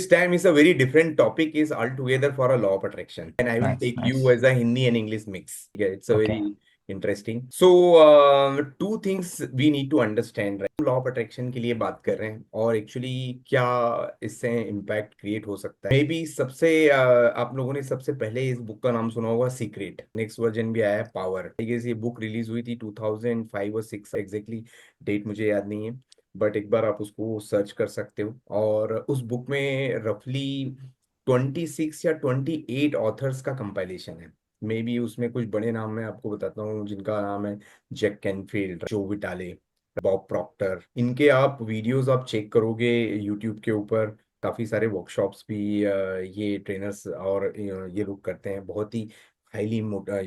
This time is a very different topic is altogether for a law of attraction, and I will Nice, take you nice. as a Hindi and English mix. Yeah, it's a Okay. very interesting. So two things we need to understand, right? Law of attraction के लिए बात कर रहे हैं और actually क्या इससे impact create हो सकता है। मे बी सबसे आप लोगों ने सबसे पहले इस बुक का नाम सुना होगा, सीक्रेट। नेक्स्ट वर्जन भी आया है, पावर। ये बुक रिलीज हुई थी 2005 और 6, एग्जैक्टली डेट मुझे याद नहीं है, बट एक बार आप उसको सर्च कर सकते हो। और उस बुक में रफली 26 या 28 ऑथर्स का कंपाइलेशन है। मे बी उसमें कुछ बड़े नाम मैं आपको बताता हूँ, जिनका नाम है जैक कैनफील्ड, जो विटाले, बॉब प्रॉक्टर। इनके आप वीडियोस आप चेक करोगे यूट्यूब के ऊपर, काफी सारे वर्कशॉप्स भी ये ट्रेनर्स और ये लोग करते हैं। बहुत ही highly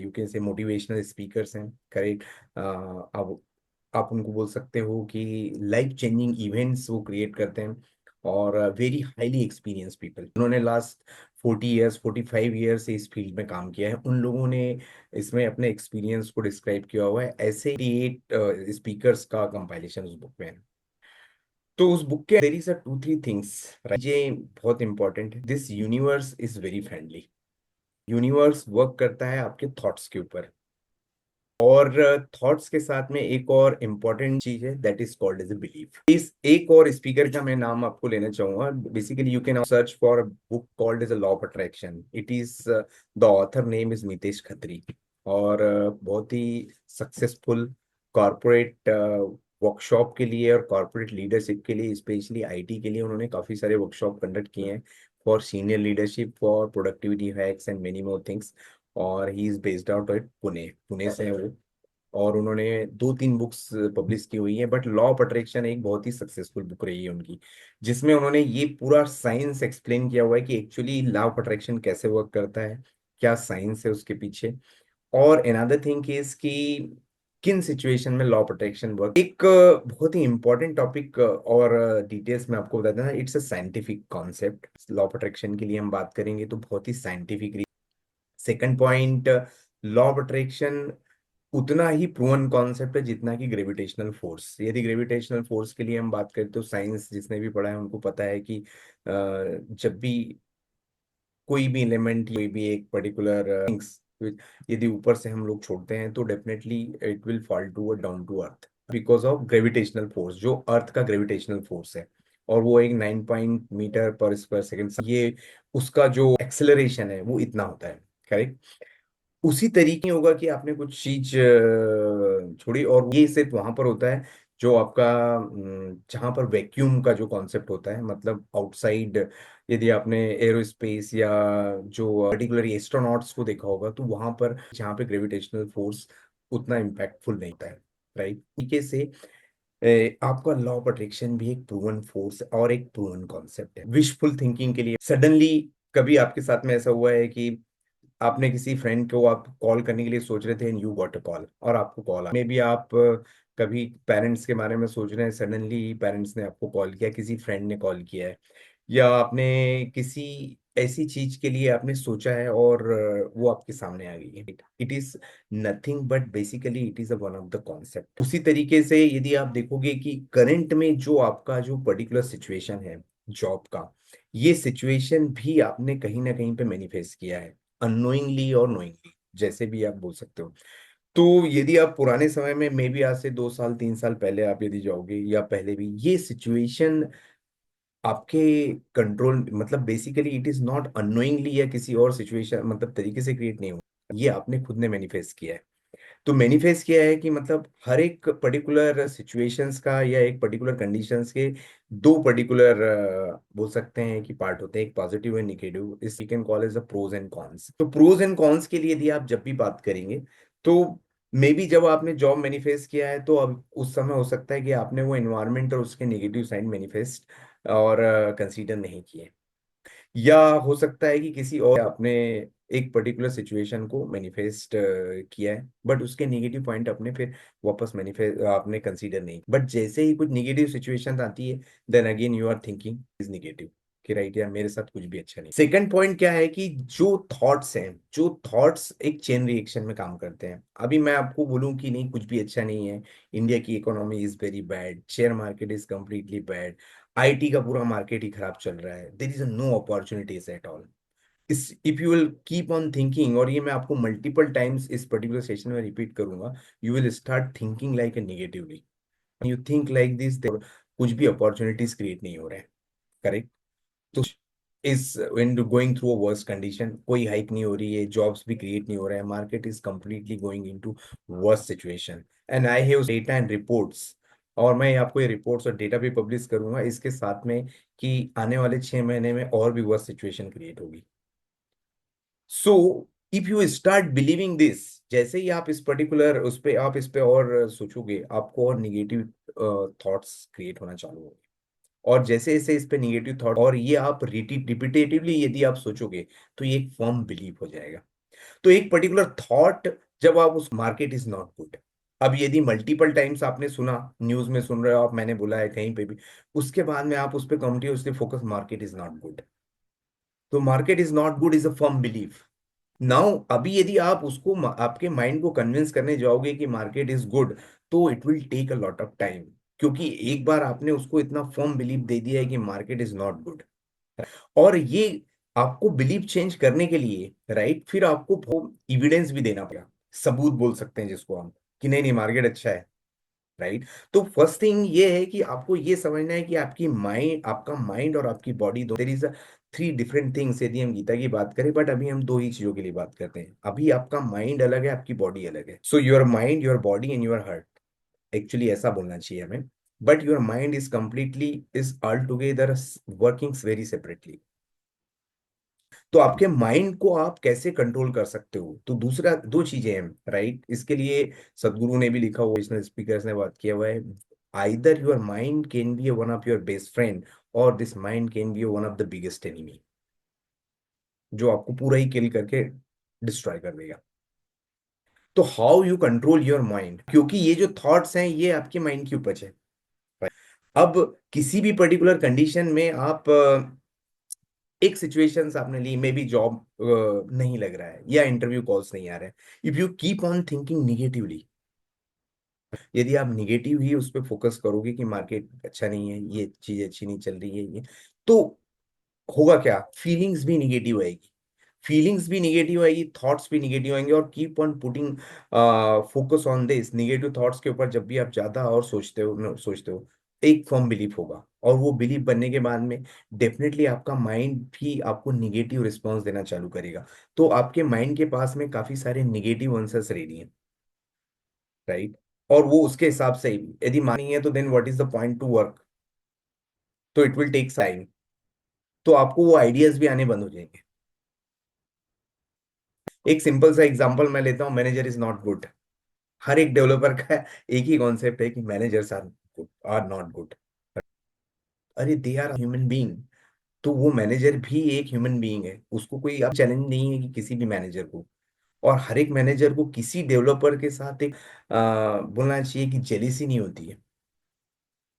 you can say motivational speakers हैं, करेक्ट। अब आप उनको बोल सकते हो कि लाइफ चेंजिंग इवेंट्स वो क्रिएट करते हैं, और वेरी हाईली एक्सपीरियंस पीपल। उन्होंने लास्ट 40 ईयर्स 45 ईयर्स से इस फील्ड में काम किया है। उन लोगों ने इसमें अपने एक्सपीरियंस को डिस्क्राइब किया हुआ है। ऐसे 8 स्पीकर्स का कंपाइलेशन उस बुक में है। तो उस बुक के देयर इज अ 2 3 थिंग्स, ये बहुत इंपॉर्टेंट है। This universe is very friendly. Universe work करता है आपके थॉट्स के ऊपर, और थॉट्स के साथ में एक और इम्पॉर्टेंट चीज है, that is called as a belief. इस एक और स्पीकर का मैं नाम आपको लेना चाहूंगा। Basically you can search for a book called as a law of attraction. It is the author name is Mitesh Khatri. और बहुत ही सक्सेसफुल कॉरपोरेट वर्कशॉप के लिए और कॉरपोरेट लीडरशिप के लिए, स्पेशली आईटी के लिए, उन्होंने काफी सारे वर्कशॉप कंडक्ट किए हैं for senior leadership, for productivity hacks and many more things. और he is based out at Pune, Pune से है वो। और उन्होंने 2 3 बुक्स पब्लिश की हुई है, बट लॉ ऑफ अट्रैक्शन एक बहुत ही सक्सेसफुल बुक रही है उनकी, जिसमें उन्होंने ये पूरा साइंस एक्सप्लेन किया हुआ है कि एक्चुअली लॉ ऑफ अट्रैक्शन कैसे वर्क करता है, क्या साइंस है उसके पीछे। और अनदर थिंग इज कि किन सिचुएशन में लॉ ऑफ अट्रैक्शन वर्क। एक बहुत ही इंपॉर्टेंट टॉपिक और डिटेल्स में आपको बताता हूँ। It's a scientific concept. Law of attraction की लिए हम बात करेंगे तो बहुत ही scientific. Second point, law of attraction उतना ही प्रूवन कॉन्सेप्ट है जितना कि ग्रेविटेशनल फोर्स। यदि ग्रेविटेशनल फोर्स के लिए हम बात करें तो साइंस जिसने भी पढ़ा है उनको पता है कि जब भी कोई भी एलिमेंट, कोई भी एक पर्टिकुलर थिंग्स यदि ऊपर से हम लोग छोड़ते हैं तो definitely it will fall to down to earth, because of gravitational force, जो अर्थ का ग्रेविटेशनल फोर्स है। और वो एक 9 मीटर पर स्क्वायर सेकंड, ये उसका जो एक्सेलरेशन है वो इतना होता है, करेक्ट। उसी तरीके होगा कि आपने कुछ चीज छोड़ी, और ये सिर्फ वहां पर होता है जो आपका जहां पर वैक्यूम का जो कॉन्सेप्ट होता है, मतलब आउटसाइड। यदि आपने एरोस्पेस या जो पर्टिकुलर एस्ट्रोनॉट्स को देखा होगा, तो वहां पर जहां पे ग्रेविटेशनल फोर्स उतना इम्पैक्टफुल नहीं होता है, राइट। तरीके से आपका लॉ ऑफ अट्रैक्शन भी एक प्रूवन फोर्स और एक प्रूवन कॉन्सेप्ट है। विशफुल थिंकिंग के लिए सडनली कभी आपके साथ में ऐसा हुआ है कि आपने किसी फ्रेंड को आप कॉल करने के लिए सोच रहे थे and you got a call, और आपको कॉल मे बी आप कभी पेरेंट्स के बारे में सोच रहे हैं, सडनली पेरेंट्स ने आपको कॉल किया, किसी फ्रेंड ने कॉल किया है, या आपने किसी ऐसी चीज के लिए आपने सोचा है और वो आपके सामने आ गई है। It is nothing but basically it is a one of the concept. उसी तरीके से यदि आप देखोगे कि करंट में जो आपका जो पर्टिकुलर सिचुएशन है जॉब का, ये सिचुएशन भी आपने कहीं ना कहीं पे मैनिफेस्ट किया है, अननोइंगली और नोइंगली, जैसे भी आप बोल सकते हो। तो यदि आप पुराने समय में, मे बी आज से 2 साल 3 साल पहले आप यदि जाओगे, या पहले भी, ये सिचुएशन आपके कंट्रोल, मतलब basically it is not unknowingly या किसी और सिचुएशन मतलब तरीके से क्रिएट नहीं हुआ, ये आपने खुद ने मैनिफेस्ट किया है। तो मैनिफेस्ट किया है कि मतलब हर एक पर्टिकुलर सिचुएशंस का या एक पर्टिकुलर कंडीशंस के 2 पर्टिकुलर बोल सकते हैं कि पार्ट होते हैं, एक पॉजिटिव एंड नेगेटिव। इस we can call as a pros and cons. तो प्रोज एंड कॉन्स के लिए यदि आप जब भी बात करेंगे, तो मे बी जब आपने जॉब मैनिफेस्ट किया है तो अब उस समय हो सकता है कि आपने वो एनवायरनमेंट और उसके नेगेटिव साइड मैनिफेस्ट और कंसीडर नहीं किए, या हो सकता है कि किसी और आपने एक पर्टिकुलर सिचुएशन को मैनिफेस्ट किया है, बट उसके नेगेटिव पॉइंट अपने फिर वापस मैनिफेस्ट आपने कंसीडर नहीं, बट जैसे ही कुछ नेगेटिव सिचुएशन आती है, then again you are thinking is negative, कि राइट यार मेरे साथ कुछ भी अच्छा नहीं। सेकंड पॉइंट क्या है कि जो थॉट्स हैं, जो थॉट्स एक चेन रिएक्शन में काम करते हैं। अभी मैं आपको बोलूं कि नहीं कुछ भी अच्छा नहीं है, इंडिया की economy is very bad, share market is completely bad, IT का पूरा मार्केट ही खराब चल रहा है, there is no opportunities at all. इस if you will keep on thinking, और ये मैं आपको मल्टीपल टाइम्स इस पर्टिकुलर सेशन में रिपीट करूंगा, you will start thinking like a negatively. You think like this, कुछ भी अपॉर्चुनिटीज क्रिएट नहीं हो रहे हैं। करेक्ट। तो is when going through a worst condition, कोई हाइक नहीं हो रही है, जॉब्स भी क्रिएट नहीं हो रहा है, market is completely going into worst situation. And I have data and reports, और मैं आपको ये रिपोर्ट्स और डेटा भी पब्लिश करूंगा इसके साथ में, कि आने वाले 6 महीने में और भी वर्स्ट सिचुएशन क्रिएट होगी। So if you start believing this, जैसे ही आप इस पर्टिकुलर उस पे आप इस पे और सोचोगे, आपको और निगेटिव थॉट्स क्रिएट होना चालू होंगे। और जैसे जैसे इस पे निगेटिव थॉट, और ये आप रिपीटेटिवली यदि आप सोचोगे, तो ये एक फर्म बिलीव हो जाएगा। तो एक पर्टिकुलर थॉट, जब आप उस मार्केट इज नॉट गुड, अब यदि मल्टीपल टाइम्स आपने सुना, न्यूज में सुन रहे हो आप, मैंने बोला है कहीं पे भी, उसके बाद में आप उस पर continuously focus, market is not good, तो market is not good is a firm belief. Now अभी यदि आप उसको आपके माइंड को कन्विंस करने जाओगे कि मार्केट इज गुड, तो it will take a lot of time, क्योंकि एक बार आपने उसको इतना फर्म बिलीव दे दिया है कि मार्केट इज नॉट गुड। और ये आपको बिलीव चेंज करने के लिए, राइट, फिर आपको इविडेंस भी देना पड़ेगा, सबूत बोल सकते हैं जिसको हम, कि नहीं नहीं मार्केट अच्छा है। राइट। तो फर्स्ट थिंग ये है कि आपको ये समझना है कि आपकी माइंड, आपका माइंड और आपकी बॉडी, दो there is three different things, यदि हम गीता की बात करें, बट अभी हम दो ही चीजों के लिए बात करते हैं। अभी आपका माइंड अलग है, आपकी बॉडी अलग है। So your mind, your body and your heart, actually ऐसा बोलना चाहिए हमें, but your mind is completely, is all together working very separately. तो आपके माइंड को आप कैसे कंट्रोल कर सकते हो, तो दूसरा दो चीजें हैं, राइट, इसके लिए सदगुरु ने भी लिखा हुआ, नेशनल स्पीकर्स ने बात किया हुआ है, either your mind can be one of your best friend, और this mind can be one of the biggest enemy, जो आपको पूरा ही किल करके डिस्ट्रॉय कर देगा। तो how you control your mind, क्योंकि ये जो थॉट्स हैं ये आपके माइंड की उपज है। अब किसी भी पर्टिकुलर कंडीशन में आप एक सिचुएशन आपने ली, मे बी जॉब नहीं लग रहा है या इंटरव्यू कॉल्स नहीं आ रहे हैं, if you keep on thinking negatively, यदि आप निगेटिव ही उस पर फोकस करोगे कि मार्केट अच्छा नहीं है, ये चीज अच्छी नहीं चल रही है, ये, तो होगा क्या, फीलिंग्स भी निगेटिव आएगी, फीलिंग्स भी निगेटिव आएगी, थॉट्स भी निगेटिव आएंगे, और keep on putting focus on this negative thoughts के ऊपर, जब भी आप ज्यादा और सोचते हो, एक फर्म बिलीफ होगा, और वो बिलीफ बनने के बाद में डेफिनेटली आपका माइंड भी आपको निगेटिव रिस्पॉन्स देना चालू करेगा। तो आपके माइंड के पास में काफी सारे निगेटिव आंसर्स रेडी हैं, राइट, और वो उसके हिसाब से ही, यदि मानी है तो then what is the point to work, तो इट विल टेक टाइम, तो आपको वो आइडियाज भी आने बंद हो जाएंगे। एक सिंपल सा एग्जांपल मैं लेता हूँ, मैनेजर इज नॉट गुड, हर एक डेवलपर का एक ही कॉन्सेप्ट है कि managers are good, are not good. अरे दे आर ह्यूमन बीइंग, तो वो मैनेजर भी एक ह्यूमन बीइंग है, उसको कोई अब चैलेंज नहीं है कि किसी भी मैनेजर को, और हर एक मैनेजर को किसी डेवलपर के साथ एक बोलना चाहिए कि जेलिसी नहीं होती है,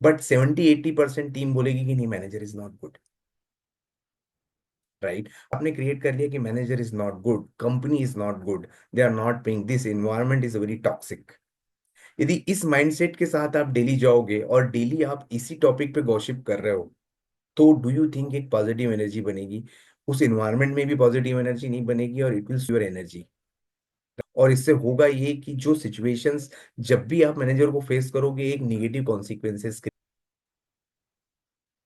बट 70-80% टीम बोलेगी कि नहीं manager is not good. Right, आपने क्रिएट कर लिया कि manager is not good, company is not good, they are not paying, this environment is very toxic. यदि इस माइंडसेट के साथ आप डेली जाओगे और डेली आप इसी टॉपिक पे गॉसिप कर रहे हो, तो डू यू थिंक एक पॉजिटिव एनर्जी बनेगी? उस एनवायरनमेंट में भी पॉजिटिव एनर्जी नहीं बनेगी, और इट विल योर एनर्जी। और इससे होगा ये कि जो सिचुएशंस, जब भी आप मैनेजर को फेस करोगे, एक निगेटिव कॉन्सिक्वेंसेस,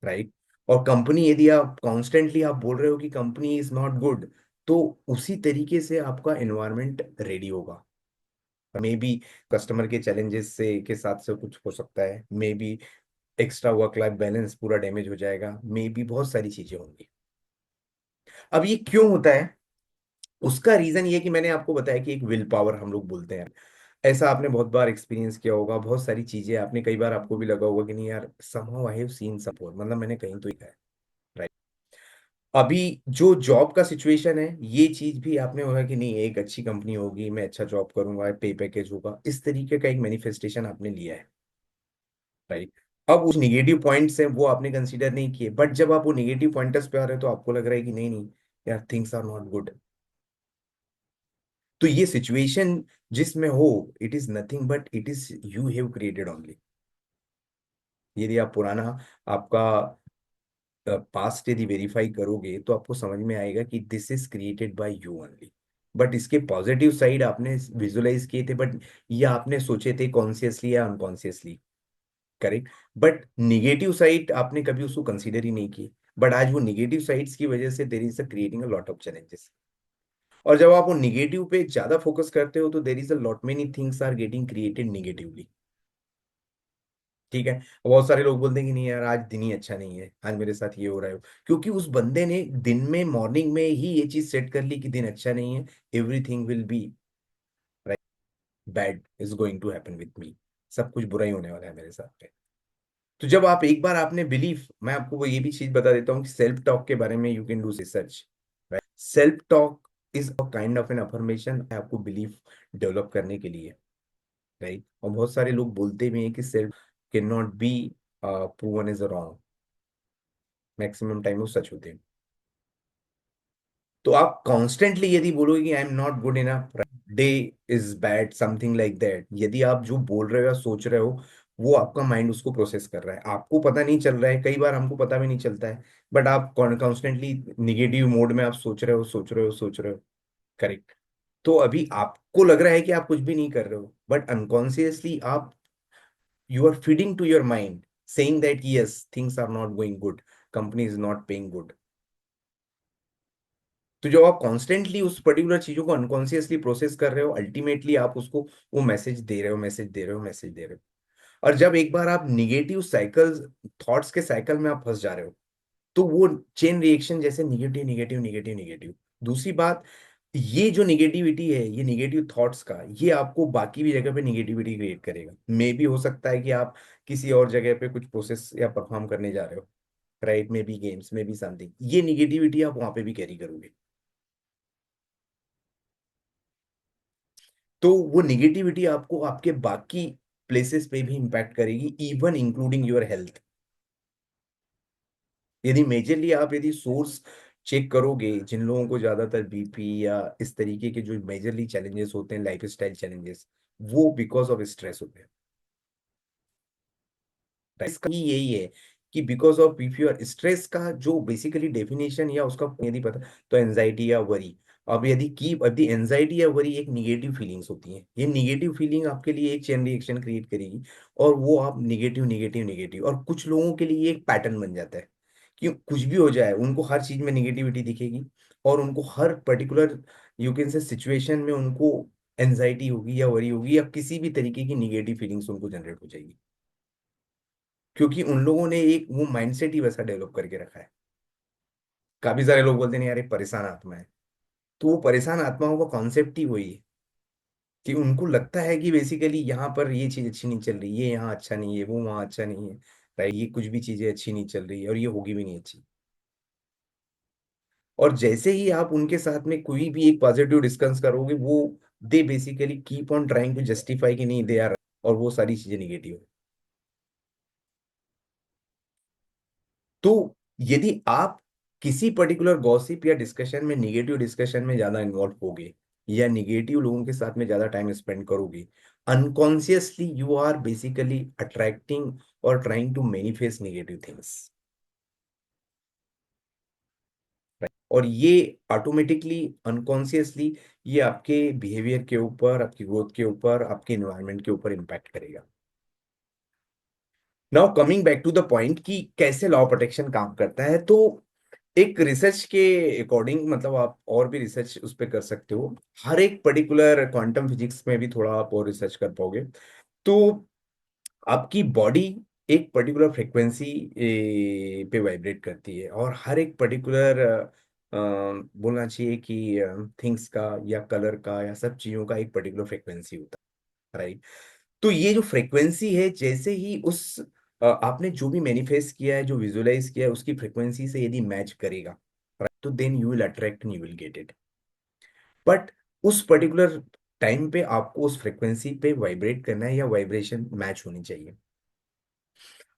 राइट, और कंपनी, यदि आप कॉन्स्टेंटली आप बोल रहे हो कि कंपनी इज नॉट गुड, तो उसी तरीके से आपका एनवायरनमेंट रेडी होगा। मे बी कस्टमर के चैलेंजेस से के साथ से कुछ हो सकता है, may be extra work life balance पूरा डैमेज हो जाएगा, मे बी बहुत सारी चीजें होंगी। अब ये क्यों होता है, उसका रीजन ये कि मैंने आपको बताया कि एक विल पावर हम लोग बोलते हैं, ऐसा आपने बहुत बार एक्सपीरियंस किया होगा, बहुत सारी चीजें आपने, कई बार आपको भी लगा होगा कि नहीं यार, somehow I have seen support, मतलब मैंने कहीं तो देखा है। राइट। अभी जो जॉब का सिचुएशन है, ये चीज भी आपने होगा कि नहीं, एक अच्छी कंपनी होगी, मैं अच्छा जॉब करूंगा, पे पैकेज होगा, इस तरीके का एक मैनिफेस्टेशन आपने लिया है। राइट। अब उस निगेटिव पॉइंट्स हैं वो आपने कंसीडर नहीं किए, बट जब आप वो निगेटिव पॉइंटर्स पे आ रहे हो, तो आपको लग रहा है कि नहीं नहीं यार, थिंग्स आर नॉट गुड। तो ये सिचुएशन जिसमें हो, it is nothing but it is you have created only. यदि आप पुराना आपका पास्ट यदि वेरीफाई करोगे तो आपको समझ में आएगा कि this is created by you only. But इसके पॉजिटिव साइड आपने विजुलाइज किए थे, बट ये आपने सोचे थे कॉन्शियसली या unconsciously, correct. But negative side आपने कभी उसको कंसीडर ही नहीं की। बट आज वो निगेटिव साइड्स की वजह से देर is a creating a lot of challenges. और जब आप वो निगेटिव पे ज्यादा फोकस करते हो तो there is a lot many things are getting created negatively. ठीक है। बहुत सारे लोग बोलते हैं कि नहीं यार, आज दिन ही अच्छा नहीं है, आज मेरे साथ ये हो रहा है। क्योंकि उस बंदे ने दिन में मॉर्निंग में ही ये चीज सेट कर ली कि दिन अच्छा नहीं है, everything will be bad is going to happen with me, सब कुछ बुरा ही होने वाला है मेरे साथ में। तो जब आप एक बार आपने बिलीफ, मैं आपको वो ये भी चीज बता देता हूँ कि सेल्फ टॉक के बारे में you can do research. Self talk is a kind of an affirmation आपको बिलीफ डेवलप करने के लिए, राइट। और बहुत सारे लोग बोलते भी हैं कि self can not be proven is wrong, maximum time वो सच होते हैं। तो आप कॉन्स्टेंटली यदि बोलोगे कि I am not good enough, day is bad, something like that, यदि आप जो बोल रहे हो या सोच रहे हो वो आपका माइंड उसको प्रोसेस कर रहा है, आपको पता नहीं चल रहा है, कई बार हमको पता भी नहीं चलता है। बट आप कॉन्स्टेंटली निगेटिव मोड में आप सोच रहे हो, सोच रहे हो, सोच रहे हो, करेक्ट। तो अभी आपको लग रहा है कि आप कुछ भी नहीं कर रहे हो, बट अनकॉन्शियसली आप, you are feeding to your mind saying that yes things are not going good, company is not paying good. तो जब आप कॉन्स्टेंटली उस पर्टिकुलर चीजों को अनकॉन्शियसली प्रोसेस कर रहे हो, अल्टीमेटली आप उसको वो मैसेज दे रहे हो, मैसेज दे रहे हो, मैसेज दे रहे हो। और जब एक बार आप निगेटिव साइकिल, थॉट्स के साइकिल में आप फंस जा रहे हो, तो वो चेन रिएक्शन जैसे निगेटिव निगेटिव निगेटिव निगेटिव। दूसरी बात, ये जो निगेटिविटी है, ये निगेटिव थॉट्स का, ये आपको बाकी भी जगह पे निगेटिविटी क्रिएट करेगा। मे भी हो सकता है कि आप किसी और जगह पे कुछ प्रोसेस या परफॉर्म करने जा रहे हो, राइट, मे बी गेम्स में भी समथिंग, ये निगेटिविटी आप वहां पे भी कैरी करोगे। तो वो निगेटिविटी आपको आपके बाकी प्लेसेस पे भी इंपैक्ट करेगी, इवन इंक्लूडिंग योर हेल्थ। यदि मेजरली आप यदि सोर्स चेक करोगे, जिन लोगों को ज्यादातर बीपी या इस तरीके के जो मेजरली चैलेंजेस होते हैं, लाइफ स्टाइल चैलेंजेस, वो बिकॉज ऑफ स्ट्रेस होते हैं। इसका ही यही है कि because of if you are stress का जो बेसिकली डेफिनेशन या उसका यदि पता, तो एंजाइटी या वरी। अब यदि की यदि एंजाइटी या वरी एक निगेटिव फीलिंग्स होती हैं, ये निगेटिव फीलिंग आपके लिए एक चेन रिएक्शन क्रिएट करेगी। और वो आप निगेटिव निगेटिव निगेटिव, और कुछ लोगों के लिए एक पैटर्न बन जाता है कि कुछ भी हो जाए उनको हर चीज में निगेटिविटी दिखेगी। और उनको हर particular you can say situation में उनको एंजाइटी होगी या वरी होगी या किसी भी तरीके की निगेटिव फीलिंग्स उनको जनरेट हो जाएगी। क्योंकि उन लोगों ने एक वो माइंडसेट ही वैसा डेवलप करके रखा है। काफी सारे लोग बोलते हैं यार ये परेशान आत्मा है। तो वो परेशान आत्माओं का कॉन्सेप्ट ही वही है कि उनको लगता है कि बेसिकली यहाँ पर ये चीज अच्छी नहीं चल रही, ये यहाँ अच्छा नहीं है, वो वहाँ अच्छा नहीं है, राइट, ये कुछ भी चीजें अच्छी नहीं चल रही है और ये होगी भी नहीं अच्छी। और जैसे ही आप उनके साथ में कोई भी एक पॉजिटिव डिस्कस करोगे, वो they basically keep on trying to justify कि नहीं दे आर, और वो सारी चीजें निगेटिव। तो यदि आप किसी पर्टिकुलर गॉसिप या डिस्कशन में, निगेटिव डिस्कशन में ज्यादा इन्वॉल्व होगे या निगेटिव लोगों के साथ में ज्यादा टाइम स्पेंड करोगे, unconsciously you are basically attracting और trying to manifest negative things. और ये ऑटोमेटिकली अनकॉन्शियसली ये आपके बिहेवियर के ऊपर, आपकी ग्रोथ के ऊपर, आपके इन्वायरमेंट के ऊपर इम्पैक्ट करेगा। Now coming back to the point कि कैसे लॉ प्रोटेक्शन काम करता है, तो एक रिसर्च के अकॉर्डिंग, मतलब आप और भी रिसर्च उस पर कर सकते हो, हर एक पर्टिकुलर क्वांटम फिजिक्स में भी थोड़ा आप और रिसर्च कर पाओगे। तो आपकी बॉडी एक पर्टिकुलर फ्रिक्वेंसी पे वाइब्रेट करती है, और हर एक पर्टिकुलर बोलना चाहिए कि थिंग्स का या कलर का या सब चीजों का एक पर्टिकुलर फ्रिक्वेंसी होता है, राइट। तो ये जो फ्रिक्वेंसी है, जैसे ही उस आपने जो भी मैनिफेस्ट किया है, जो विजुलाइज किया है, उसकी फ्रिक्वेंसी से यदि मैच करेगा, तो then you will attract and you will get it. But उस पर्टिकुलर टाइम पे आपको उस फ्रिक्वेंसी पे वाइब्रेट करना है या वाइब्रेशन मैच होनी चाहिए।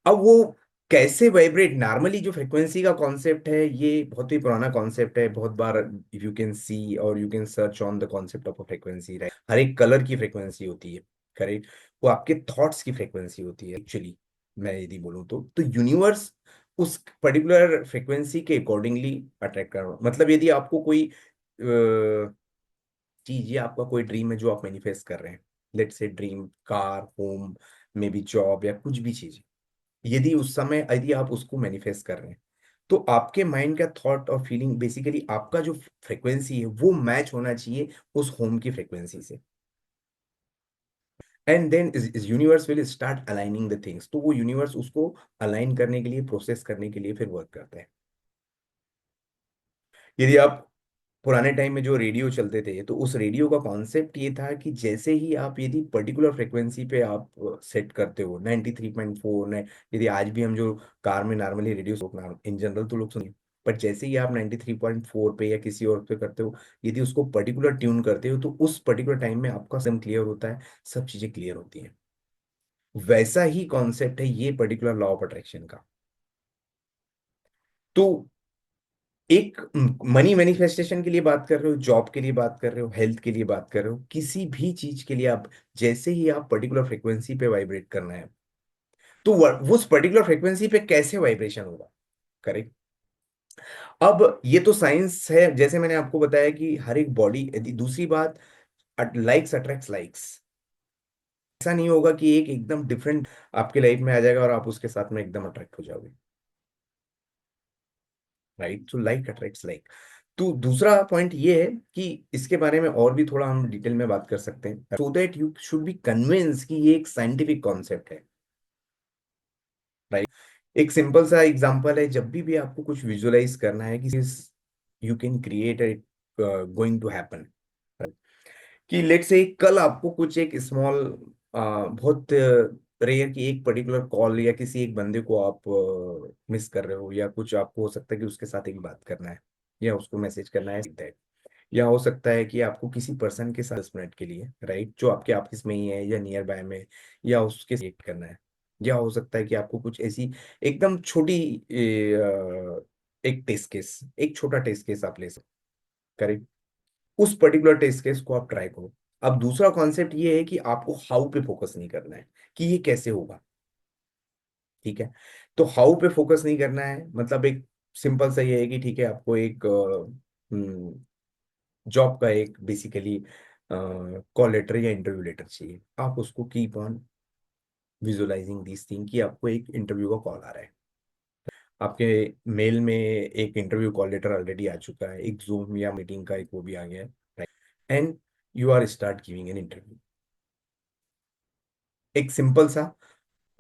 अब वो कैसे वाइब्रेट, नॉर्मली जो फ्रिक्वेंसी का कॉन्सेप्ट है ये बहुत ही पुराना कॉन्सेप्ट है, बहुत बार इफ यू कैन सी और you can search on the concept of a frequency, right, हर एक कलर की फ्रिक्वेंसी होती है, करेक्ट। वो आपके थॉट्स की फ्रिक्वेंसी होती है एक्चुअली। मैं यदि बोलूँ तो यूनिवर्स उस पर्टिकुलर फ्रिक्वेंसी के अकॉर्डिंगली अट्रैक्ट कर रहा हूँ। मतलब यदि आपको कोई चीज या आपका कोई ड्रीम है जो आप मैनिफेस्ट कर रहे हैं, let's say dream car, home, may be job या कुछ भी चीज, यदि उस समय यदि आप उसको मैनिफेस्ट कर रहे हैं, तो आपके माइंड का थॉट और फीलिंग बेसिकली आपका जो फ्रिक्वेंसी है वो मैच होना चाहिए उस होम की फ्रिक्वेंसी से। And then universe will start aligning the things, तो वो यूनिवर्स उसको अलाइन करने के लिए, प्रोसेस करने के लिए फिर वर्क करता है। यदि आप पुराने टाइम में जो रेडियो चलते थे, तो उस रेडियो का कॉन्सेप्ट ये था कि जैसे ही आप यदि पर्टिकुलर फ्रिक्वेंसी पे आप सेट करते हो 93.4 ने, यदि आज भी हम जो कार में नॉर्मली रेडियो इन जनरल तो लोग सुनिए, बट जैसे ही आप 93.4 पे या किसी और पे करते हो, यदि उसको पर्टिकुलर ट्यून करते हो, तो उस पर्टिकुलर टाइम में आपका सिम क्लियर होता है, सब चीजें क्लियर होती हैं। वैसा ही कॉन्सेप्ट है ये पर्टिकुलर लॉ ऑफ अट्रैक्शन का। तो एक मनी मैनिफेस्टेशन के लिए बात कर रहे हो, जॉब के लिए बात कर रहे हो, हेल्थ के लिए बात कर रहे हो, किसी भी चीज के लिए आप जैसे ही आप पर्टिकुलर फ्रिक्वेंसी पे वाइब्रेट करना है, तो वो उस पर्टिकुलर फ्रिक्वेंसी पे कैसे वाइब्रेशन होगा। करेक्ट। अब ये तो साइंस है, जैसे मैंने आपको बताया कि हर एक बॉडी, यदि दूसरी बात, लाइक्स अट्रैक्ट्स लाइक्स। ऐसा नहीं होगा कि एक एकदम डिफरेंट आपके लाइफ में आ जाएगा और आप उसके साथ में एकदम अट्रैक्ट हो जाओगे। Right, so like attracts like. तो दूसरा पॉइंट ये है कि इसके बारे में और भी थोड़ा हम डिटेल में बात कर सकते हैं, so that you should be convince कि ये एक साइंटिफिक कॉन्सेप्ट है। राइट। एक सिंपल सा एग्जांपल है, जब भी आपको कुछ विजुअलाइज करना है कि you can create it going to happen, कि लेट से कल आपको कुछ एक स्मॉल, बहुत रेयर की एक पर्टिकुलर कॉल या किसी एक बंदे को आप मिस कर रहे हो, या कुछ आपको हो सकता है कि उसके साथ एक बात करना है या उसको मैसेज करना है, या हो सकता है कि आपको किसी पर्सन के साथ 10 मिनट के लिए, राइट, जो आपके ऑफिस में ही है या नियर बाय में, या उसके साथ करना है, या हो सकता है कि आपको कुछ ऐसी एकदम छोटी एक टेस्ट केस, एक छोटा टेस्ट केस आप ले सकते, करेक्ट। उस पर्टिकुलर टेस्ट केस को आप ट्राई करो। अब दूसरा कॉन्सेप्ट ये है कि आपको हाउ पे फोकस नहीं करना है कि ये कैसे होगा। ठीक है। तो हाउ पे फोकस नहीं करना है, मतलब एक सिंपल सा ये है कि ठीक है, आपको एक जॉब का एक बेसिकली कॉल लेटर या इंटरव्यू लेटर चाहिए, आप उसको keep on visualising this thing कि आपको एक इंटरव्यू का कॉल आ रहा है, आपके मेल में एक इंटरव्यू कॉल लेटर ऑलरेडी आ चुका है, एक जूम या मीटिंग का एक वो भी आ गया है, and you are start giving an interview. एक सिंपल सा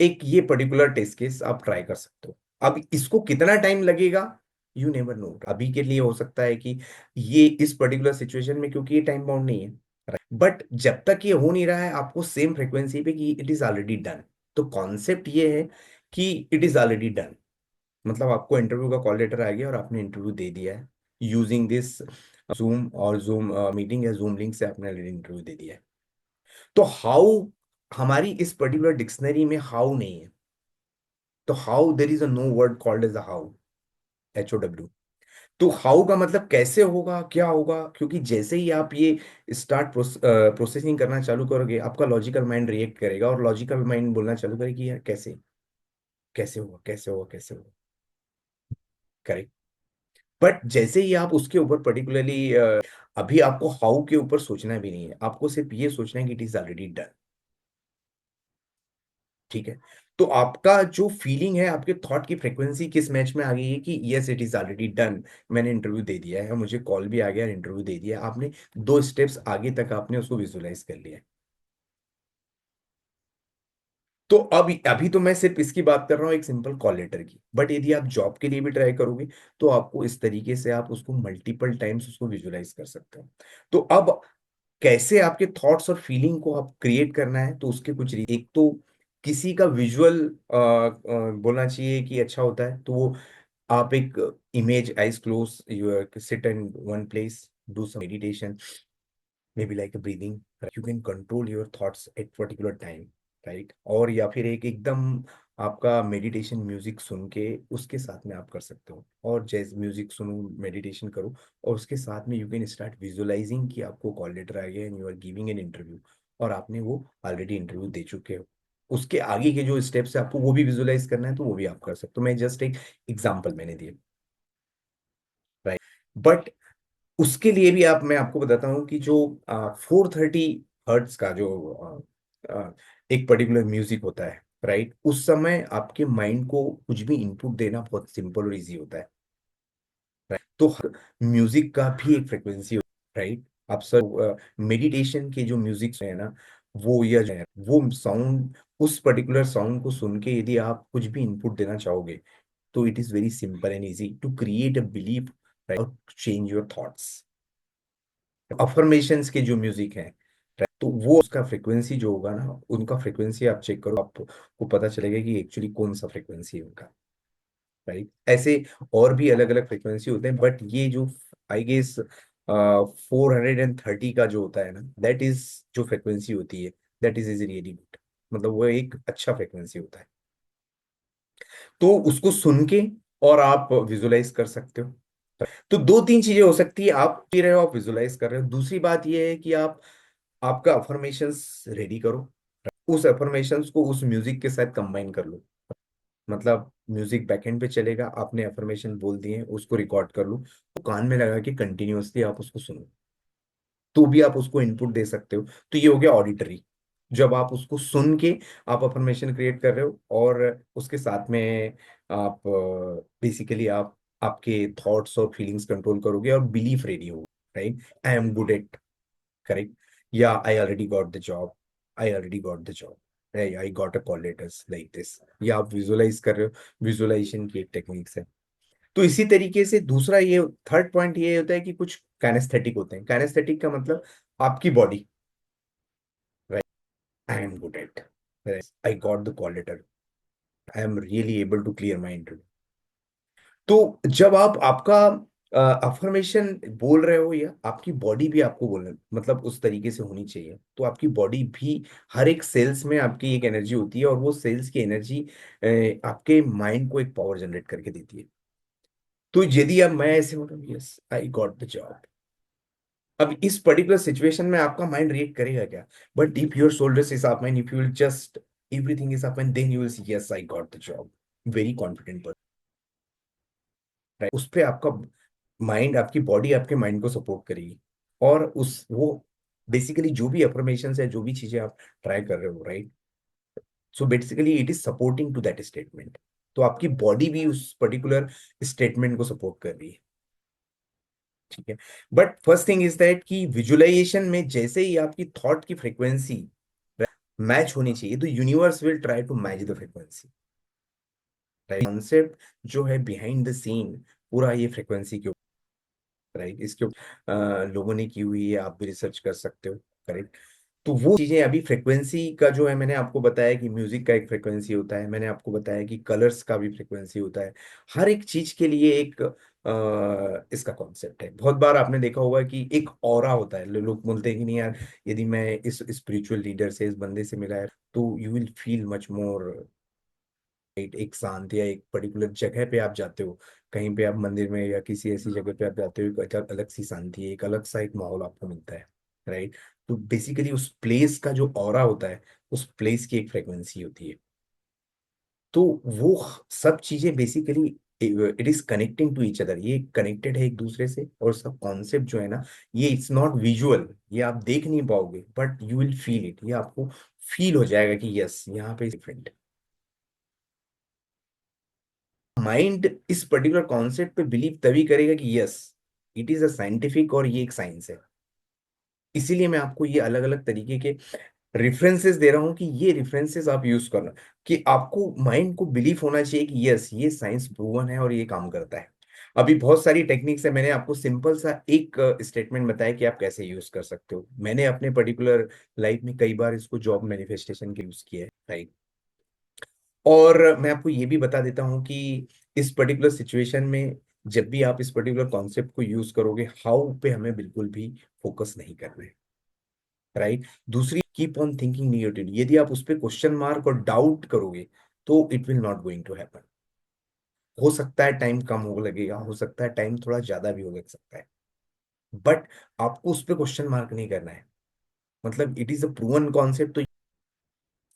एक ये पर्टिकुलर टेस्ट केस आप ट्राई कर सकते हो। अब इसको कितना टाइम लगेगा, यू नेवर नो। अभी के लिए हो सकता है कि ये इस पर्टिकुलर सिचुएशन में, क्योंकि ये टाइम बाउंड नहीं है, बट जब तक ये हो नहीं रहा है आपको सेम फ्रिक्वेंसी पे कि इट इज ऑलरेडी डन। तो कॉन्सेप्ट ये है कि इट इज ऑलरेडी डन, मतलब आपको इंटरव्यू का कॉल लेटर आ गया और आपने इंटरव्यू दे दिया है यूजिंग दिस जूम, और जूम मीटिंग या जूम लिंक से आपने ऑलरेडी इंटरव्यू दे दिया है। तो हाउ, हमारी इस पर्टिकुलर डिक्शनरी में हाउ नहीं है, तो how there is a no word called as a how, HOW। तो हाउ का मतलब कैसे होगा, क्या होगा, क्योंकि जैसे ही आप ये स्टार्ट प्रोसेसिंग करना चालू करोगे, आपका लॉजिकल माइंड रिएक्ट करेगा और लॉजिकल माइंड बोलना चालू करेगा कि यार कैसे, कैसे होगा, कैसे होगा, कैसे होगा। करेक्ट। बट जैसे ही आप उसके ऊपर पर्टिकुलरली, अभी आपको हाउ के ऊपर सोचना भी नहीं है, आपको सिर्फ ये सोचना है कि इट इज ऑलरेडी डन। ठीक है। तो आपका जो फीलिंग है, आपके थॉट की फ्रिक्वेंसी किस मैच में आ गई है कि yes it is already done, मैंने इंटरव्यू दे दिया है, मुझे कॉल भी आ गया, इंटरव्यू दे दिया, आपने 2 स्टेप्स आगे तक आपने उसको विजुलाइज कर लिया है। तो अब अभी तो मैं सिर्फ इसकी बात कर रहा हूँ एक सिंपल कॉल लेटर की, बट यदि आप जॉब के लिए भी ट्राई करोगे, तो आपको इस तरीके से आप उसको मल्टीपल टाइम्स उसको विजुलाइज कर सकते हो। तो अब कैसे आपके थॉट्स और फीलिंग को आप क्रिएट करना है, तो उसके कुछ एक तो किसी का विजुअल बोलना चाहिए कि अच्छा होता है, तो वो आप एक image, eyes close, you sit in one place, do some meditation, maybe like breathing, you can control your thoughts at particular time, right. और या फिर एक एकदम आपका मेडिटेशन म्यूजिक सुन के उसके साथ में आप कर सकते हो, और जैसे म्यूजिक सुनो, मेडिटेशन करो, और उसके साथ में यू कैन स्टार्ट विजुअलाइजिंग कि आपको कॉल लेटर आ गया and you are giving an interview, और आपने वो ऑलरेडी इंटरव्यू दे चुके हो। उसके आगे के जो स्टेप्स है आपको वो भी विजुलाइज करना है तो वो भी आप कर सकते हो। मैं जस्ट एक एग्जांपल मैंने दिया, राइट। बट उसके लिए भी आप, मैं आपको बताता हूँ कि जो 430 हर्ट्स का जो एक पर्टिकुलर म्यूजिक होता है, राइट, उस समय आपके माइंड को कुछ भी इनपुट देना बहुत सिंपल और इजी होता है। तो म्यूजिक का भी एक फ्रिक्वेंसी, राइट। आप सर मेडिटेशन के जो म्यूजिक है ना, वो या जो है वो साउंड, उस पर्टिकुलर साउंड को सुन के यदि आप कुछ भी इनपुट देना चाहोगे तो it is very simple and easy to create a belief, right, change your thoughts. Affirmations के जो म्यूजिक है, तो वो उसका फ्रिक्वेंसी जो होगा ना, उनका फ्रिक्वेंसी आप चेक करो, आपको पता चलेगा कि एक्चुअली कौन सा फ्रिक्वेंसी है उनका, राइट। ऐसे और भी अलग अलग फ्रिक्वेंसी होते हैं, बट ये जो आई गेस 430 का जो होता है ना, दैट इज जो फ्रिक्वेंसी होती है, दैट इज रियली गुड। मतलब वो एक अच्छा फ्रिक्वेंसी होता है। तो उसको सुन के और आप विजुलाइज कर सकते हो। तो दो तीन चीजें हो सकती है, आप पी रहे हो, आप विजुलाइज कर रहे हो। दूसरी बात ये है कि आप आपका अफर्मेशंस रेडी करो, उस अफर्मेशंस को उस म्यूजिक के साथ कंबाइन कर लो। मतलब म्यूजिक बैकएंड पे चलेगा, आपने अफर्मेशन बोल दिए, उसको रिकॉर्ड कर लो, तो कान में लगा के कंटिन्यूअसली आप उसको सुनो, तो भी आप उसको इनपुट दे सकते हो। तो ये हो गया ऑडिटरी, जब आप उसको सुन के आप अफर्मेशन क्रिएट कर रहे हो, और उसके साथ में आप बेसिकली आप आपके थॉट्स और फीलिंग्स कंट्रोल करोगे और बिलीफ रेडी हो, right. I am good at, correct, या I already got the job, I already got the job, I got a call letters like this. या आप विजुलाइज कर रहे हो, विजुलाइजेशन की एक टेक्निक्स है। तो इसी तरीके से दूसरा ये थर्ड पॉइंट ये होता है कि कुछ काइनेस्थेटिक होते हैं। काइनेस्थेटिक का मतलब आपकी body, right, I am good at, I got the call letter, I am really able to clear mind. तो जब आप आपका अफर्मेशन बोल रहे हो, या आपकी बॉडी भी आपको बोलना, मतलब उस तरीके से होनी चाहिए, तो आपकी बॉडी भी, हर एक सेल्स में आपकी एक एनर्जी होती है, और वो सेल्स की एनर्जी आपके माइंड को एक पावर जनरेट करके देती है। तो यदि अब मैं ऐसे बोलूँ, yes I got the job, अब इस पर्टिकुलर सिचुएशन में आपका माइंड रिएक्ट करेगा क्या? But if your shoulders is up and if you will just everything is up and then you will see yes I got the job, very confident, उस पे आपका mind, आपकी body आपके mind को support करेगी। और उस वो बेसिकली जो भी अफर्मेशन है, जो भी चीजें आप ट्राई कर रहे हो, right, so basically it is supporting to that statement. तो आपकी बॉडी भी उस पर्टिकुलर स्टेटमेंट को सपोर्ट कर रही है, ठीक है। But first thing is that कि विजुअलाइजेशन में जैसे ही आपकी थॉट की फ्रीक्वेंसी मैच होनी चाहिए, तो universe will try to match the frequency, right. Concept जो है बिहाइंड द सीन, पूरा ये फ्रीक्वेंसी के, राइट, इसके लोगों ने की हुई है, आप भी रिसर्च कर सकते हो, करेक्ट। तो वो चीजें अभी फ्रिक्वेंसी का जो है, मैंने आपको बताया कि म्यूजिक का एक फ्रिक्वेंसी होता है, मैंने आपको बताया कि कलर्स का भी फ्रिक्वेंसी होता है। हर एक चीज के लिए एक इसका कॉन्सेप्ट है। बहुत बार आपने देखा होगा कि एक ऑरा होता है, लोग बोलते हैं कि नहीं यार, यदि मैं इस स्पिरिचुअल लीडर से, इस बंदे से मिला है, तो you will feel much more, एक शांत, या एक पर्टिकुलर जगह पे आप जाते हो, कहीं पे आप मंदिर में या किसी ऐसी जगह पे आप जाते हो, एक अलग सी शांति है, एक अलग सा एक माहौल आपको मिलता है, राइट। तो बेसिकली उस प्लेस का जो ऑरा होता है, उस प्लेस की एक फ्रिक्वेंसी होती है। तो वो सब चीजें basically it is connecting to each other, ये कनेक्टेड है एक दूसरे से। और उसका कॉन्सेप्ट जो है ना, ये इट्स नॉट विजुअल, ये आप देख नहीं पाओगे, but you will feel it, ये आपको फील हो जाएगा कि यस यहाँ पे डिफरेंट। माइंड इस पर्टिकुलर कॉन्सेप्ट पे बिलीव तभी करेगा कि yes it is a scientific, और ये एक साइंस है। इसीलिए मैं आपको ये अलग अलग तरीके के रेफरेंसेस दे रहा हूं कि ये रेफरेंसेस आप यूज करना, कि आपको माइंड को बिलीव होना चाहिए कि यस ये साइंस प्रूवन है और ये काम करता है। अभी बहुत सारी टेक्निक्स है, मैंने आपको सिंपल सा एक स्टेटमेंट बताया कि आप कैसे यूज कर सकते हो। मैंने अपने पर्टिकुलर लाइफ में कई बार इसको जॉब मैनिफेस्टेशन के यूज किया है, राइट। और मैं आपको ये भी बता देता हूँ कि इस पर्टिकुलर सिचुएशन में जब भी आप इस पर्टिकुलर कॉन्सेप्ट को यूज करोगे, हाउ पे हमें बिल्कुल भी फोकस नहीं करना है, राइट। दूसरी, कीप ऑन थिंकिंग निगेटिव, यदि आप उस पर क्वेश्चन मार्क और डाउट करोगे तो it will not going to happen. हो सकता है टाइम कम हो लगेगा, हो सकता है टाइम थोड़ा ज्यादा भी हो लग सकता है, बट आपको उस पर क्वेश्चन मार्क नहीं करना है। मतलब it is a proven concept, तो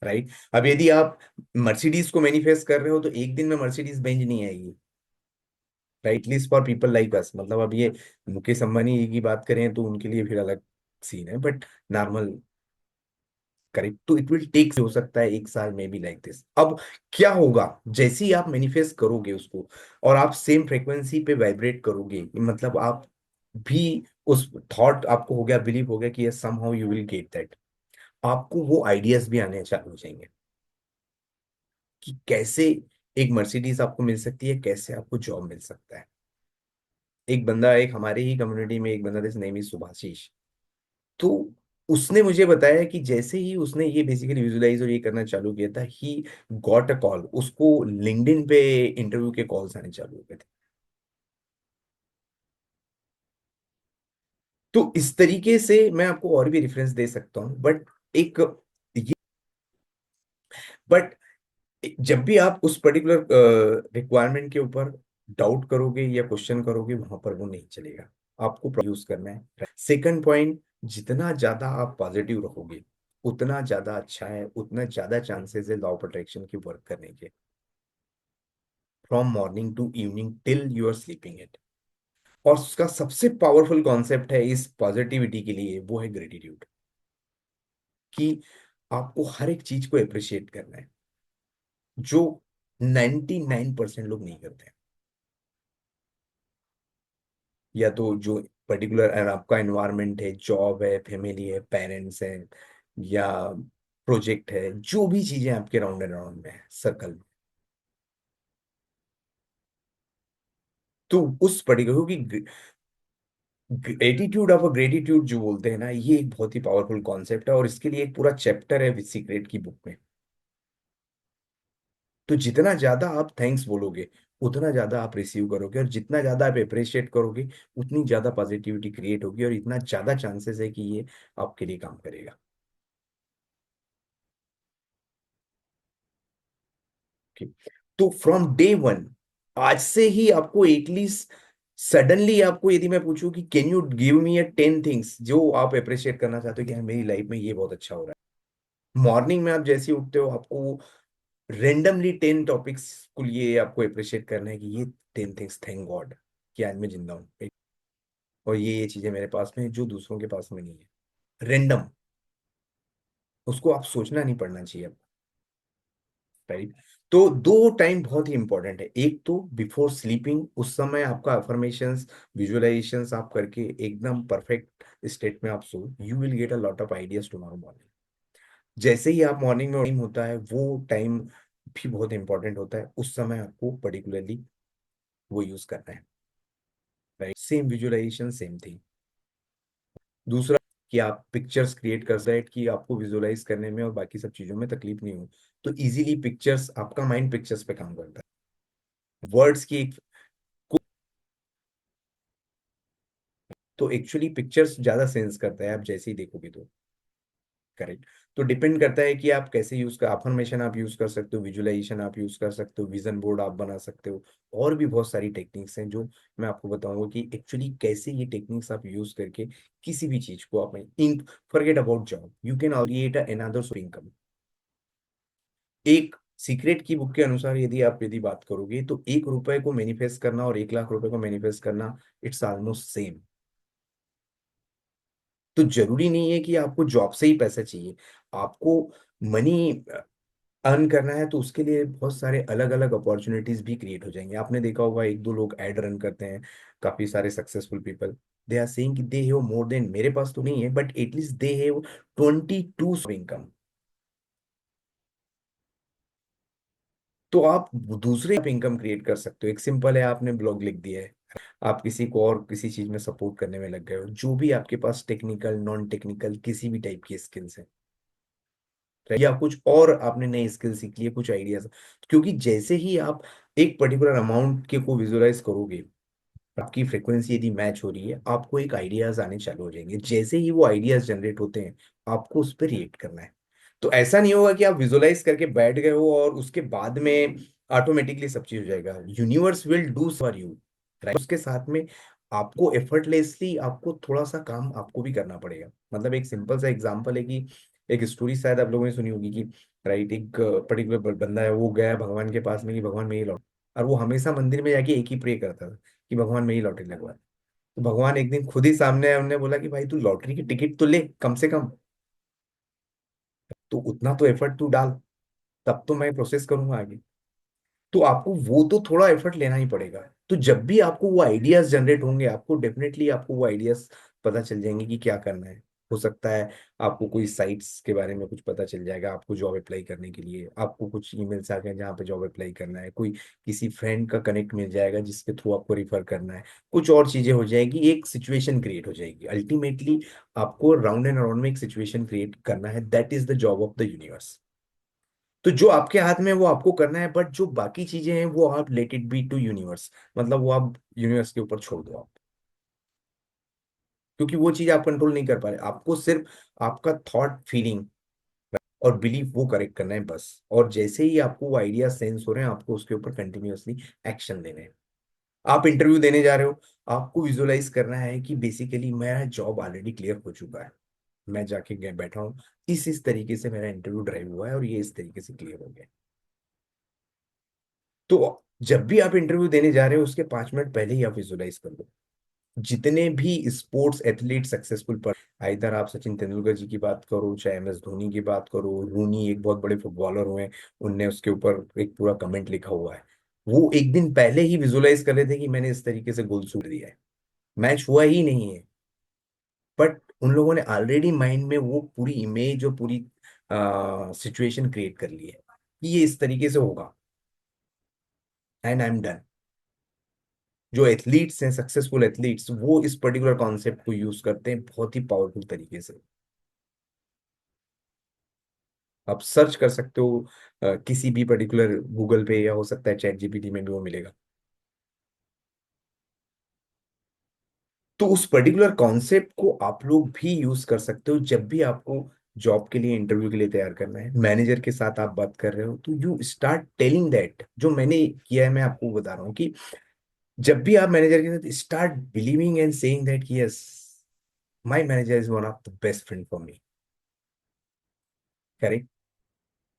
राइट। अब यदि आप मर्सिडीज को मैनिफेस्ट कर रहे हो तो एक दिन में मर्सिडीज बेंज नहीं आएगी, right, list for people like us. मतलब अब ये मुकेश अंबानी की बात करें तो उनके लिए फिर अलग सीन है, बट नॉर्मल, करेक्ट। तो इट विल टेक, हो सकता है 1 साल में भी लाइक दिस। अब क्या होगा, जैसे ही आप मैनिफेस्ट करोगे उसको और आप सेम फ्रीक्वेंसी पे वाइब्रेट करोगे, मतलब आप भी उस थॉट, आपको हो गया, बिलीव हो गया कि yes somehow you will get that, आपको वो आइडियाज भी आने चालू हो जाएंगे कि कैसे एक मर्सिडीज आपको मिल सकती है, कैसे आपको जॉब मिल सकता है। एक बंदा, एक हमारे ही कम्युनिटी में एक बंदा था, नेम इज सुभाशीष। तो उसने मुझे बताया कि जैसे ही उसने ये बेसिकली विजुलाइज और ये करना चालू किया था, ही गॉट अ कॉल, उसको लिंक्डइन पे इंटरव्यू के कॉल्स आने चालू हो गए थे। तो इस तरीके से मैं आपको और भी रेफरेंस दे सकता हूँ, बट एक ये, बट जब भी आप उस पर्टिकुलर रिक्वायरमेंट के ऊपर डाउट करोगे या क्वेश्चन करोगे, वहां पर वो नहीं चलेगा, आपको यूज करना है। सेकंड पॉइंट, जितना ज्यादा आप पॉजिटिव रहोगे उतना ज्यादा अच्छा है, उतना ज्यादा चांसेस है लॉ ऑफ अट्रैक्शन की वर्क करने के, from morning to evening till you are sleeping it. और उसका सबसे पावरफुल कॉन्सेप्ट है इस पॉजिटिविटी के लिए, वो है ग्रेटिट्यूड, कि आपको हर एक चीज को अप्रिशिएट करना है, जो 99% लोग नहीं करते। या तो जो पर्टिकुलर आपका एनवायरनमेंट है, जॉब है, फैमिली है, पेरेंट्स हैं, या प्रोजेक्ट है, जो भी चीजें आपके राउंड एंड राउंड में है सर्कल में, तो उस पर्टिकुलर की एटीट्यूड ऑफ अ ग्रेटिट्यूड जो बोलते हैं ना, ये एक बहुत ही पावरफुल कॉन्सेप्ट है, और इसके लिए एक पूरा चैप्टर है विद सीक्रेट की बुक में। तो जितना ज्यादा आप थैंक्स बोलोगे उतना ज्यादा आप रिसीव करोगे, और जितना ज्यादा आप अप्रिशिएट करोगे उतनी ज्यादा पॉजिटिविटी क्रिएट होगी, और इतना ज्यादा चांसेस है कि ये आपके लिए काम करेगा। Okay. तो फ्रॉम डे वन, आज से ही आपको एटलीस्ट, सडनली आपको यदि मैं पूछूं कि can you give me 10 things जो आप अप्रिशिएट करना चाहते हो कि हाँ, मेरी लाइफ में ये बहुत अच्छा हो रहा है, मॉर्निंग में आप जैसे ही उठते हो आपको रेंडमली 10 टॉपिक्स को लिए आपको अप्रिशिएट करना है कि ये 10 थिंग्स, थैंक गॉड कि आज मैं जिंदा हूँ, और ये चीजें मेरे पास में है जो दूसरों के पास में नहीं है। रेंडम, उसको आप सोचना नहीं पड़ना चाहिए, राइट। तो दो टाइम बहुत ही इंपॉर्टेंट है, एक तो बिफोर स्लीपिंग, उस समय आपका अफर्मेशंस, विजुअलाइजेशंस आप करके एकदम परफेक्ट स्टेट में आप सो, you will get a lot of ideas tomorrow morning. जैसे ही आप मॉर्निंग में टाइम होता है, वो टाइम भी बहुत इंपॉर्टेंट होता है, उस समय आपको पर्टिकुलरली वो यूज करना है, right. Same visualization, same thing. दूसरा, कि आप पिक्चर्स क्रिएट कर सकते हैं, कि आपको विजुअलाइज करने में और बाकी सब चीजों में तकलीफ नहीं हो, तो इजीली पिक्चर्स, आपका माइंड पिक्चर्स पे काम करता है, वर्ड्स की एक, तो एक्चुअली पिक्चर्स ज्यादा सेंस करता है आप जैसे ही देखोगे तो, करेक्ट। तो डिपेंड करता है कि आप कैसे यूज कर, अफर्मेशन आप यूज कर सकते हो, विजुअलाइजेशन आप यूज कर सकते हो, विजन बोर्ड आप बना सकते हो, और भी बहुत सारी टेक्निक्स हैं जो मैं आपको बताऊंगा कि एक्चुअली कैसे ये टेक्निक्स आप यूज करके किसी भी चीज को आप, इंक, forget about job, you can create another income. एक सीक्रेट की बुक के अनुसार यदि बात करोगे तो 1 रुपए को मैनिफेस्ट करना और 1 लाख रुपए को मैनिफेस्ट करना, इट्स ऑलमोस्ट सेम। तो जरूरी नहीं है कि आपको जॉब से ही पैसा चाहिए, आपको मनी अर्न करना है तो उसके लिए बहुत सारे अलग अलग अपॉर्चुनिटीज भी क्रिएट हो जाएंगे। आपने देखा होगा, 1 2 लोग एड रन करते हैं, काफी सारे successful people, they are saying कि दे हैव मोर देन, मेरे पास तो नहीं है but at least they have 22 income. तो आप दूसरे इनकम क्रिएट कर सकते हो। एक सिंपल है, आपने ब्लॉग लिख दिया है, आप किसी को और किसी चीज में सपोर्ट करने में लग गए हो, जो भी आपके पास टेक्निकल नॉन टेक्निकल किसी भी टाइप की स्किल्स है, या कुछ और आपने नई स्किल सीख ली है, कुछ आइडियाज, क्योंकि जैसे ही आप एक पर्टिकुलर अमाउंट के को विजुअलाइज करोगे, आपकी फ्रिक्वेंसी यदि मैच हो रही है, आपको एक आइडियाज आने चालू हो जाएंगे, जैसे ही वो आइडियाज जनरेट होते हैं आपको उस पर रिएक्ट करना है। तो ऐसा नहीं होगा कि आप विजुअलाइज करके बैठ गए हो और उसके बाद में ऑटोमेटिकली सब चीज हो जाएगा, universe will do for you, right. उसके साथ में आपको एफर्टलेसली आपको थोड़ा सा काम आपको भी करना पड़ेगा। मतलब एक सिंपल सा एग्जांपल है कि एक स्टोरी शायद आप लोगों ने सुनी होगी कि राइट, एक पर्टिकुलर बंदा है, वो गया भगवान के पास में कि भगवान मैं ही लौट, और वो हमेशा मंदिर में जाके एक ही प्रे करता था कि भगवान मैं ही लॉटरी लगवा। तो भगवान एक दिन खुद ही सामने आए, उन्होंने बोला कि भाई तू लॉटरी की टिकट तो ले कम से कम, तो उतना तो एफर्ट तू डाल, तब तो मैं प्रोसेस करूंगा आगे। तो आपको वो तो थोड़ा एफर्ट लेना ही पड़ेगा। तो जब भी आपको वो आइडियाज जनरेट होंगे, आपको डेफिनेटली आपको वो आइडियाज पता चल जाएंगे कि क्या करना है। हो सकता है आपको कोई साइट्स के बारे में कुछ पता चल जाएगा, आपको जॉब अप्लाई करने के लिए आपको कुछ ईमेल्स आ गए जहाँ पे जॉब अप्लाई करना है, कोई किसी फ्रेंड का कनेक्ट मिल जाएगा जिसके थ्रू आपको रिफर करना है, कुछ और चीजें हो जाएगी, एक सिचुएशन क्रिएट हो जाएगी। अल्टीमेटली आपको राउंड एंड राउंड में एक सिचुएशन क्रिएट करना है, that is the job of the universe. तो जो आपके हाथ में है वो आपको करना है, बट जो बाकी चीजें हैं वो आप let it be to universe, मतलब वो आप यूनिवर्स के ऊपर छोड़ दो आप, क्योंकि वो चीज आप कंट्रोल नहीं कर पा रहे। आपको सिर्फ आपका थॉट, फीलिंग और बिलीफ वो करेक्ट करना है बस। और जैसे ही आपको वो आइडिया सेंस हो रहे हैं, आपको उसके ऊपर कंटिन्यूअसली एक्शन लेने हैं। आप इंटरव्यू देने जा रहे हो, आपको विजुअलाइज करना है कि बेसिकली मेरा जॉब ऑलरेडी क्लियर हो चुका है, मैं जाके गए बैठा हूँ, इस तरीके से मेरा इंटरव्यू ड्राइव हुआ है और ये इस तरीके से क्लियर हो गया। तो जब भी आप इंटरव्यू देने जा रहे हो उसके 5 मिनट पहले ही आप विजुलाइज कर लो। जितने भी स्पोर्ट्स एथलीट सक्सेसफुल पर, इधर आप सचिन तेंदुलकर जी की बात करो, चाहे MS धोनी की बात करो, रूनी एक बहुत बड़े फुटबॉलर हुए, उनने उसके ऊपर एक पूरा कमेंट लिखा हुआ है। वो एक दिन पहले ही विजुलाइज कर रहे थे कि मैंने इस तरीके से गोल शूट दिया है, मैच हुआ ही नहीं है, बट उन लोगों ने ऑलरेडी माइंड में वो पूरी इमेज और पूरी सिचुएशन क्रिएट कर ली है कि ये इस तरीके से होगा, एंड आई एम डन। जो एथलीट्स हैं, सक्सेसफुल एथलीट्स, वो इस पर्टिकुलर कॉन्सेप्ट को यूज करते हैं बहुत ही पावरफुल तरीके से। आप सर्च कर सकते हो किसी भी पर्टिकुलर गूगल पे, या हो सकता है ChatGPT में भी वो मिलेगा। तो उस पर्टिकुलर कॉन्सेप्ट को आप लोग भी यूज कर सकते हो जब भी आपको जॉब के लिए, इंटरव्यू के लिए तैयार करना है, मैनेजर के साथ आप बात कर रहे हो, तो यू स्टार्ट टेलिंग दैट। जो मैंने किया है मैं आपको बता रहा हूँ कि जब भी आप मैनेजर के साथ start believing and saying that yes, my manager is one of the best friend for me. Correct.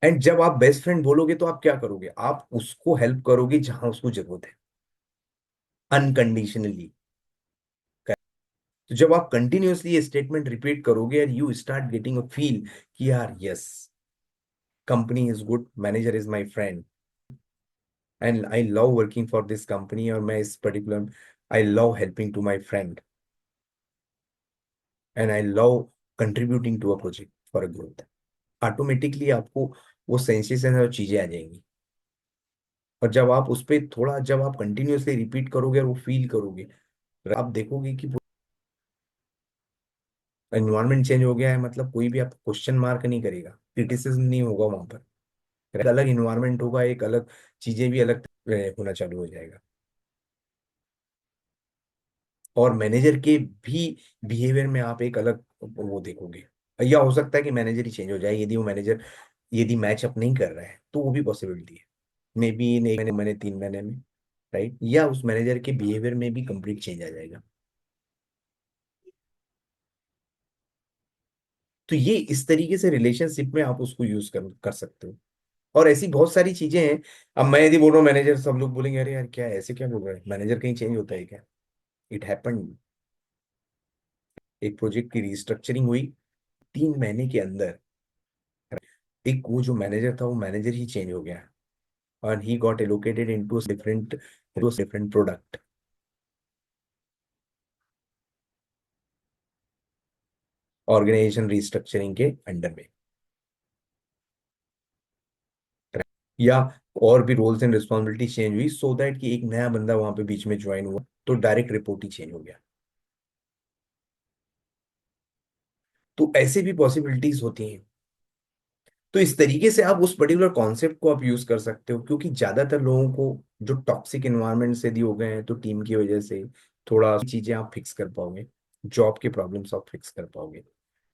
And जब आप बेस्ट फ्रेंड बोलोगे तो आप क्या करोगे, आप उसको हेल्प करोगे जहां उसको जरूरत है, अनकंडीशनली। तो जब आप कंटिन्यूअसली ये स्टेटमेंट रिपीट करोगे and you start getting a feel कि यार yes, company is good, manager is my friend, and I love working for this company, और मैं इस particular, I love helping to my friend, and I love contributing to a project for a growth. Automatically आपको वो sensation और चीजें आ जाएंगी। और जब आप उस पर थोड़ा, जब आप कंटिन्यूअसली रिपीट करोगे और वो फील करोगे, आप देखोगे कि एनवायरनमेंट चेंज हो गया है, मतलब कोई भी आपको क्वेश्चन मार्क नहीं करेगा, क्रिटिसिज्म नहीं होगा वहां पर, एक अलग इन्वायरमेंट होगा, एक अलग, चीजें भी अलग होना चालू हो जाएगा। और मैनेजर के भी बिहेवियर में आप एक अलग वो देखोगे। या हो सकता है कि मैनेजर ही चेंज हो जाए, यदि वो मैनेजर, यदि मैच अप नहीं कर रहा है तो वो भी पॉसिबिलिटी है। मे बी इन 1 महीने, 3 महीने में, राइट, या उस मैनेजर के बिहेवियर में भी कंप्लीट चेंज आ जाएगा। तो ये इस तरीके से रिलेशनशिप में आप उसको यूज कर सकते हो। और ऐसी बहुत सारी चीजें हैं। अब मैं यदि बोल रहा हूँ मैनेजर, सब लोग बोलेंगे अरे यार क्या है, ऐसे क्या बोल रहा है, मैनेजर कहीं चेंज होता है क्या? It happen. एक प्रोजेक्ट की रिस्ट्रक्चरिंग हुई, 3 महीने के अंदर एक वो जो मैनेजर था वो मैनेजर ही चेंज हो गया, और he got allocated into different product, organization restructuring के अंडर में। या और भी रोल्स एंड रिस्पॉन्सिबिलिटी चेंज हुई, सो दैट कि एक नया बंदा वहां पे बीच में ज्वाइन हुआ, तो डायरेक्ट रिपोर्ट ही चेंज हो गया। तो ऐसे भी पॉसिबिलिटीज होती हैं। तो इस तरीके से आप उस पर्टिकुलर कॉन्सेप्ट को आप यूज कर सकते हो, क्योंकि ज्यादातर लोगों को जो टॉक्सिक एनवायरनमेंट से दी हो गए हैं, तो टीम की वजह से थोड़ा चीजें आप फिक्स कर पाओगे, जॉब के प्रॉब्लम्स आप फिक्स कर पाओगे।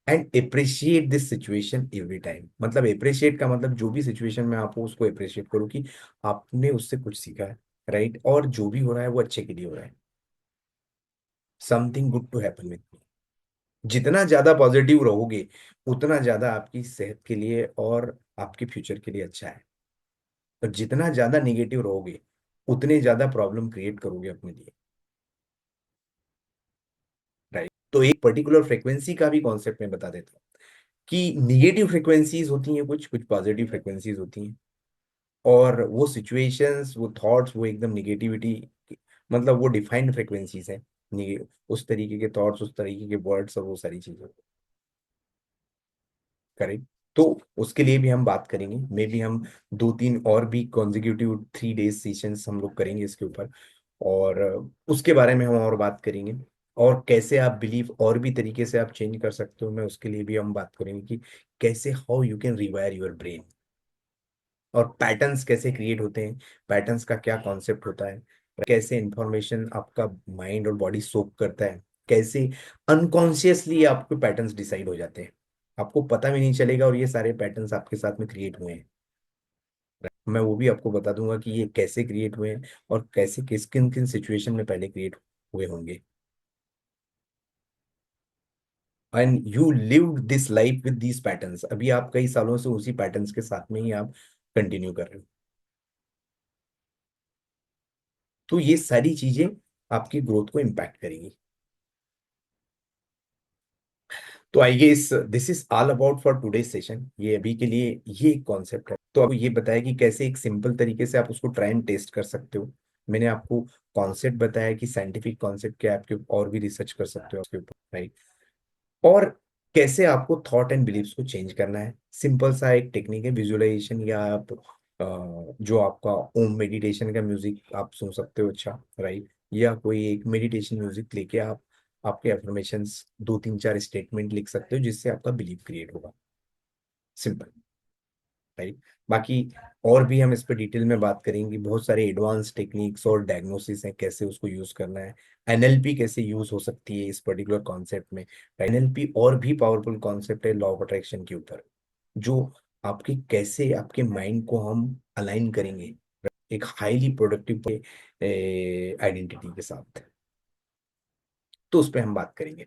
And appreciate this situation every time, मतलब अप्रिशिएट का मतलब जो भी सिचुएशन में आप हो उसको अप्रिशिएट करो कि आपने उससे कुछ सीखा है, राइट, और जो भी हो रहा है वो अच्छे के लिए हो रहा है, something good to happen with me. जितना ज्यादा पॉजिटिव रहोगे उतना ज्यादा आपकी सेहत के लिए और आपके फ्यूचर के लिए अच्छा है। और जितना ज्यादा निगेटिव रहोगे उतने ज्यादा प्रॉब्लम क्रिएट करोगे अपने लिए। राइट, तो एक पर्टिकुलर फ्रिक्वेंसी का भी कॉन्सेप्ट मैं बता देता हूँ कि निगेटिव फ्रिक्वेंसीज होती हैं, कुछ कुछ पॉजिटिव फ्रिक्वेंसीज होती हैं। और वो सिचुएशंस, वो थॉट्स, वो एकदम निगेटिविटी, मतलब वो डिफाइंड फ्रिक्वेंसीज हैं। उस तरीके के थॉट्स, उस तरीके के वर्ड्स और वो सारी चीजें। करेक्ट। तो उसके लिए भी हम बात करेंगे, मे बी हम दो तीन और भी कॉन्जिक्यूटिव 3 डेज सेशंस हम लोग करेंगे इसके ऊपर। और उसके बारे में हम और बात करेंगे। और कैसे आप बिलीव और भी तरीके से आप चेंज कर सकते हो, मैं उसके लिए भी हम बात करेंगे कि कैसे, how you can rewire your brain. और पैटर्न्स कैसे क्रिएट होते हैं, पैटर्न्स का क्या कॉन्सेप्ट होता है, कैसे इंफॉर्मेशन आपका माइंड और बॉडी सोक करता है, कैसे अनकॉन्शियसली आपके पैटर्न्स डिसाइड हो जाते हैं, आपको पता भी नहीं चलेगा और ये सारे पैटर्न्स आपके साथ में क्रिएट हुए हैं। मैं वो भी आपको बता दूंगा कि ये कैसे क्रिएट हुए हैं और कैसे किस किन किन सिचुएशन में पहले क्रिएट हुए होंगे। And you live this life with these patterns, अभी आप कई सालों से उसी पैटर्न्स के साथ में ही आप कंटिन्यू कर रहे हो। तो ये सारी चीजें आपकी ग्रोथ को इम्पैक्ट करेंगी। तो I guess this is all about for today session, ये अभी के लिए ये एक कॉन्सेप्ट है। तो आपको ये बताया कि कैसे एक सिंपल तरीके से आप उसको ट्राई एंड टेस्ट कर सकते हो। मैंने आपको कॉन्सेप्ट बताया कि साइंटिफिक कॉन्सेप्ट क्या है, आपके और भी रिसर्च कर सकते हो उसके ऊपर, राइट। और कैसे आपको थॉट एंड बिलीव्स को चेंज करना है, सिंपल सा एक टेक्निक है, विजुअलाइजेशन, या आप जो आपका ओम मेडिटेशन का म्यूजिक आप सुन सकते हो, अच्छा, राइट। या कोई एक मेडिटेशन म्यूजिक लेके आप आपके अफर्मेशंस दो तीन चार स्टेटमेंट लिख सकते हो जिससे आपका बिलीव क्रिएट होगा। Simple, right. बाकी और भी हम इस पर डिटेल में बात करेंगे, बहुत सारे एडवांस टेक्निक्स और डायग्नोसिस हैं, कैसे उसको यूज करना है। एनएलपी कैसे यूज हो सकती है इस पर्टिकुलर कॉन्सेप्ट में। एनएलपी और भी पावरफुल कॉन्सेप्ट है लॉ ऑफ अट्रैक्शन के ऊपर, जो आपके कैसे आपके माइंड को हम अलाइन करेंगे एक हाईली प्रोडक्टिव आइडेंटिटी के साथ। तो उस पर हम बात करेंगे।